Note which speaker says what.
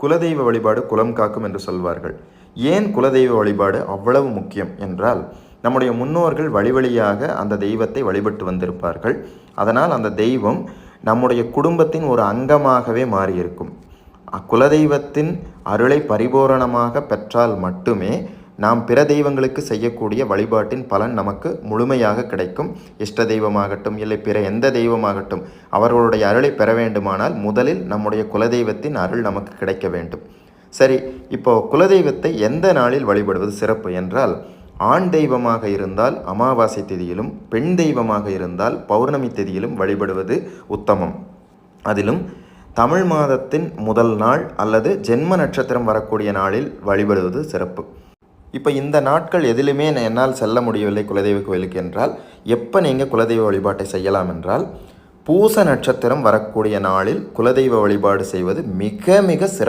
Speaker 1: குலதெய்வ வழிபாடு குலம் காக்கும் என்று சொல்வார்கள். ஏன் குலதெய்வ வழிபாடு அவ்வளவு முக்கியம் என்றால், நம்முடைய முன்னோர்கள் வழி வழியாக அந்த தெய்வத்தை வழிபட்டு வந்திருப்பார்கள். அதனால் அந்த தெய்வம் நம்முடைய குடும்பத்தின் ஒரு அங்கமாகவே மாறியிருக்கும். குலதெய்வத்தின் அருளை பரிபூரணமாக பெற்றால் மட்டுமே நாம் பிற தெய்வங்களுக்கு செய்யக்கூடிய வழிபாட்டின் பலன் நமக்கு முழுமையாக கிடைக்கும். இஷ்ட தெய்வமாகட்டும் இல்லை பிற எந்த தெய்வமாகட்டும், அவர்களுடைய அருளை பெற வேண்டுமானால் முதலில் நம்முடைய குலதெய்வத்தின் அருள் நமக்கு கிடைக்க வேண்டும். சரி, இப்போ குலதெய்வத்தை எந்த நாளில் வழிபடுவது சிறப்பு என்றால், ஆண் தெய்வமாக இருந்தால் அமாவாசை திதியிலும், பெண் தெய்வமாக இருந்தால் பௌர்ணமி திதியிலும் வழிபடுவது உத்தமம். அதிலும் தமிழ் மாதத்தின் முதல் நாள் அல்லது ஜென்ம நட்சத்திரம் வரக்கூடிய நாளில் வழிபடுவது சிறப்பு. இப்போ இந்த நாட்கள் எதிலுமே என்னால் செல்ல முடியவில்லை குலதெய்வ கோயிலுக்கு என்றால், எப்போ நீங்கள் குலதெய்வ வழிபாட்டை செய்யலாம் என்றால், பூச நட்சத்திரம் வரக்கூடிய நாளில் குலதெய்வ வழிபாடு செய்வது மிக மிக சிறப்பு.